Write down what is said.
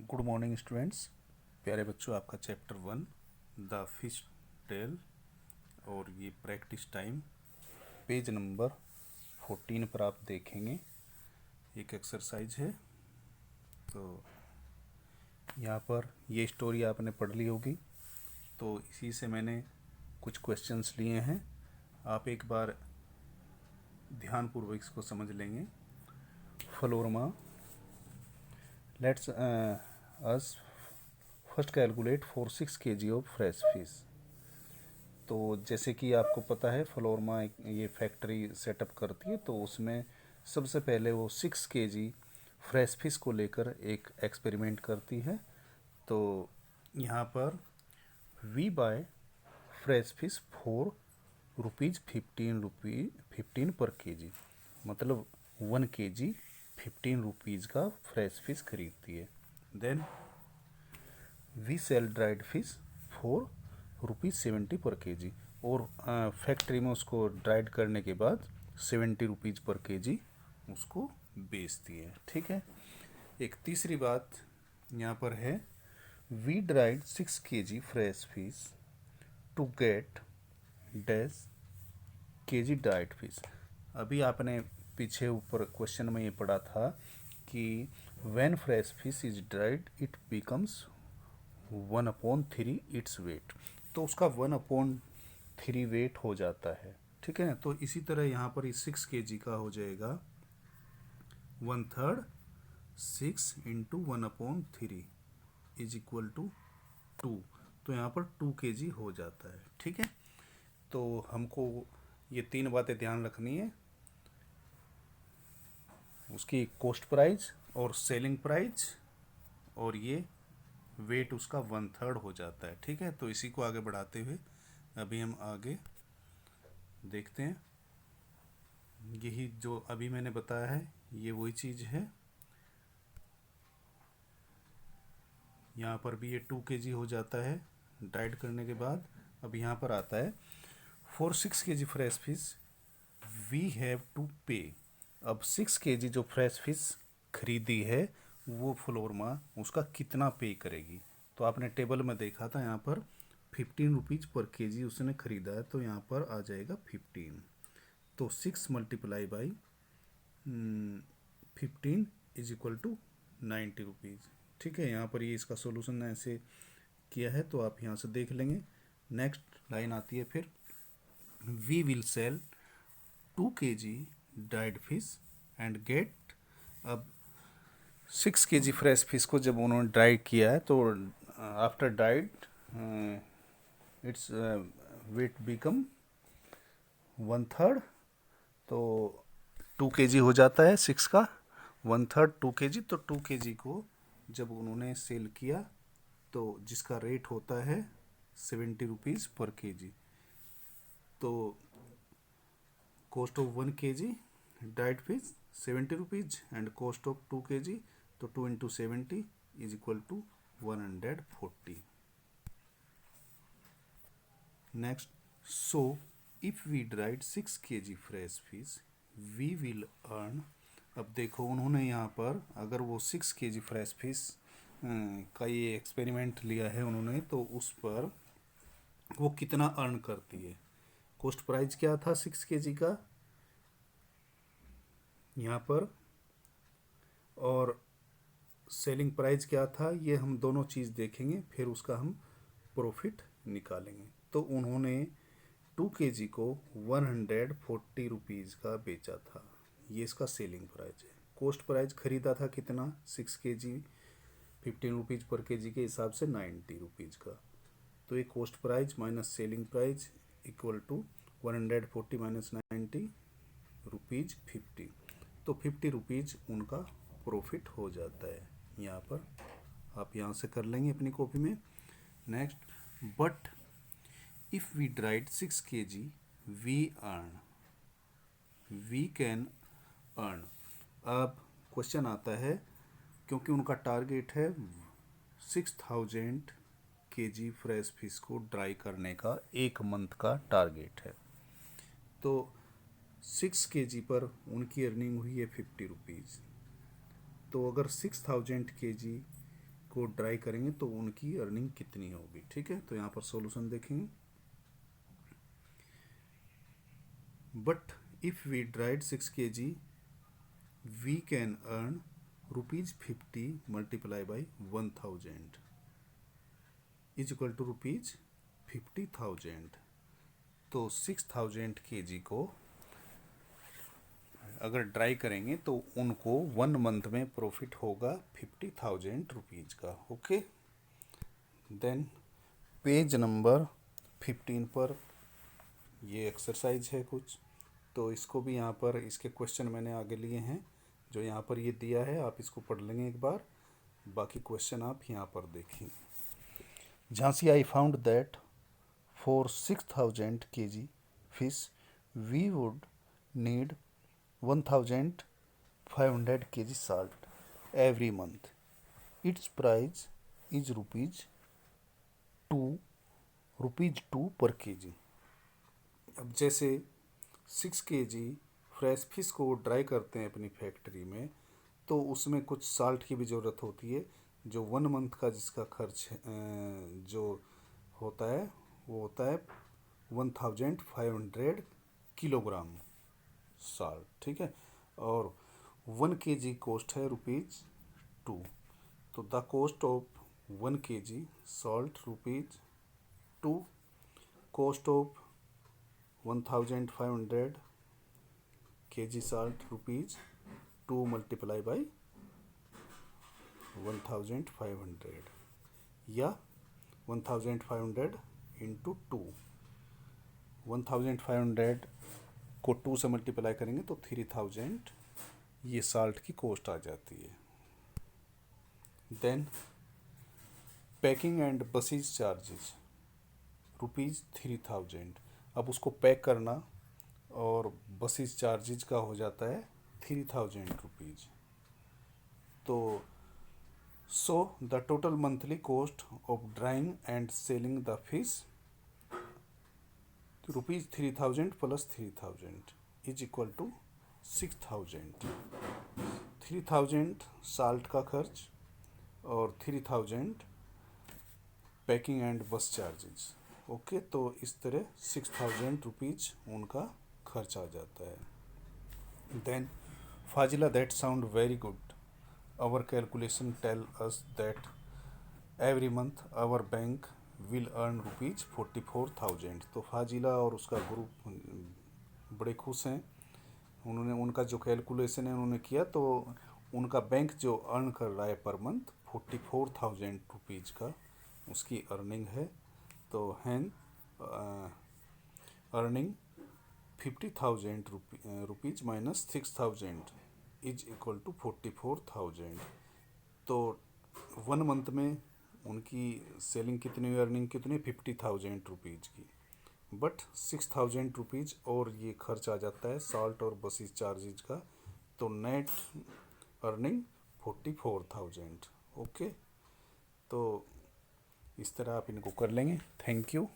Good morning students. प्यारे बच्चों, आपका चैप्टर 1 द फिश टेल और ये प्रैक्टिस टाइम पेज नंबर 14 पर आप देखेंगे। एक एक्सरसाइज है। तो यहाँ पर ये स्टोरी आपने पढ़ ली होगी, तो इसी से मैंने कुछ क्वेश्चंस लिए हैं। आप एक बार ध्यानपूर्वक इसको समझ लेंगे। फ्लोरमा, let's us first calculate for 6 kg of fresh fish. तो जैसे कि आपको पता है, फ्लोरमा ये फैक्ट्री सेटअप करती है, तो उसमें सबसे पहले वो 6 kg फ्रेश फिश को लेकर एक एक्सपेरिमेंट करती है। तो यहाँ पर we buy fresh fish for rupees 15 per kg, मतलब 1 kg 15 रुपीज़ का फ्रेश फिश खरीदती है। Then we sell dried fish for ₹70 per KG, और फैक्ट्री में उसको ड्राइड करने के बाद 70 रुपीज़ पर केजी उसको बेचती है। ठीक है। एक तीसरी बात यहाँ पर है, we dried 6 kg fresh fish to get dash kg dried fish. अभी आपने पीछे ऊपर क्वेश्चन में ये पढ़ा था कि when fresh fish is dried it becomes 1/3 its weight. तो उसका 1/3 वेट हो जाता है। ठीक है। तो इसी तरह यहाँ पर इस 6 kg का हो जाएगा 1/3 6 इंटू 1/3 इज इक्वल टू 2। तो यहाँ पर 2 kg हो जाता है। ठीक है। तो हमको ये 3 बातें ध्यान रखनी है, उसकी कॉस्ट प्राइस और सेलिंग प्राइस, और ये वेट उसका 1/3 हो जाता है। ठीक है। तो इसी को आगे बढ़ाते हुए अभी हम आगे देखते हैं। यही जो अभी मैंने बताया है, ये वही चीज़ है। यहाँ पर भी ये 2 kg हो जाता है ड्राइड करने के बाद। अब यहाँ पर आता है for 6 kg fresh fish we have to pay. अब 6 kg जो फ्रेश फिश खरीदी है, वो फ्लोरमा उसका कितना पे करेगी। तो आपने टेबल में देखा था, यहाँ पर 15 रुपीज़ पर केजी उसने खरीदा है, तो यहाँ पर आ जाएगा 15। तो 6 multiply by 15 is equal to 90 rupees. ठीक है। यहाँ पर ये इसका सोल्यूशन ऐसे किया है, तो आप यहाँ से देख लेंगे। नेक्स्ट लाइन आती है फिर, we will sell 2 kg dried fish and get. अब 6 kg फ्रेश फिश को जब उन्होंने ड्राई किया है, तो after dried its weight become 1/3। तो 2 kg हो जाता है 6 का 1/3 2 kg। तो 2 kg को जब उन्होंने सेल किया, तो जिसका रेट होता है 70 रुपीज़ पर केजी। तो cost of 1 kg dried fish 70 rupees and cost of 2 kg, तो 2 into 70 is equal to 140। Next, so if we dried 6 kg fresh fish we will earn. अब देखो, उन्होंने यहाँ पर अगर वो 6 kg फ्रेश फिश का ये एक्सपेरिमेंट लिया है उन्होंने, तो उस पर वो कितना अर्न करती है। कॉस्ट प्राइस क्या था 6 kg का यहाँ पर, और सेलिंग प्राइस क्या था, ये हम दोनों चीज़ देखेंगे, फिर उसका हम प्रॉफिट निकालेंगे। तो उन्होंने 2 kg को 140 रुपीज़ का बेचा था, ये इसका सेलिंग प्राइस है। कॉस्ट प्राइस खरीदा था कितना, 6 kg 15 रुपीज़ पर केजी के हिसाब से 90 रुपीज़ का। तो ये cost price minus selling price equal to 140 minus 90 rupees 50। तो 50 रुपीज़ उनका प्रॉफिट हो जाता है। यहाँ पर आप यहाँ से कर लेंगे अपनी कॉपी में। Next, but if we dried 6 kg we can earn. अब क्वेश्चन आता है, क्योंकि उनका टारगेट है 6000 kg फ्रेश फिश को ड्राई करने का, 1 मंथ का टारगेट है। तो 6 kg पर उनकी अर्निंग हुई है 50 रुपीज़। तो अगर 6000 kg को ड्राई करेंगे तो उनकी अर्निंग कितनी होगी। ठीक है, तो यहाँ पर सॉल्यूशन देखेंगे। But if we dried 6 kg we can earn ₹50 multiply by 1000 is equal to ₹50,000। तो 6000 kg को अगर ड्राई करेंगे तो उनको 1 मंथ में प्रॉफिट होगा ₹50,000 का। ओके, देन पेज नंबर 15 पर ये एक्सरसाइज है कुछ, तो इसको भी यहाँ पर इसके क्वेश्चन मैंने आगे लिए हैं। जो यहाँ पर ये दिया है आप इसको पढ़ लेंगे एक बार, बाकी क्वेश्चन आप यहाँ पर देखिए। Jhansi I found that for 6000 kg fish we would need 1500 kg salt every month. Its price is rupees 2 पर kg। अब जैसे 6 kg फ्रेश फिश को ड्राई करते हैं अपनी फैक्ट्री में, तो उसमें कुछ साल्ट की भी ज़रूरत होती है। जो 1 मंथ का जिसका खर्च जो होता है वो होता है 1500 किलोग्राम साल्ट। ठीक है, और 1 kg कॉस्ट है ₹2। तो the cost of 1 kg salt ₹2, cost of 1500 kg salt ₹2 multiply by 1500 या 1500 इंटू 2। 1500 को 2 से मल्टीप्लाई करेंगे तो 3000 ये साल्ट की कॉस्ट आ जाती है। Then packing and buses charges ₹3000। अब उसको पैक करना और बसेज चार्जेज का हो जाता है ₹3000। तो so the total monthly cost of drying and selling the fish ₹3000 plus 3000 is equal to 6000। 3000 salt का खर्च और 3000 packing and bus charges. Okay, तो इस तरह ₹6000 उनका खर्च आ जाता है। Then Fazila that sound very good, our calculation tell us that every month our bank will earn ₹44,000। तो फाजिला और उसका ग्रुप बड़े खुश हैं। उनका जो कैलकुलेशन है उन्होंने किया, तो उनका बैंक जो अर्न कर रहा है पर मंथ ₹44,000 का उसकी अर्निंग है। तो हैन earning ₹50,000 minus 6000 is equal to 44,000। तो 1 मंथ में उनकी सेलिंग कितनी, अर्निंग कितनी, ₹50,000 की। बट ₹6,000 और ये खर्च आ जाता है साल्ट और बसेज चार्जेज का, तो नेट अर्निंग 44,000। ओके, तो इस तरह आप इनको कर लेंगे। Thank you.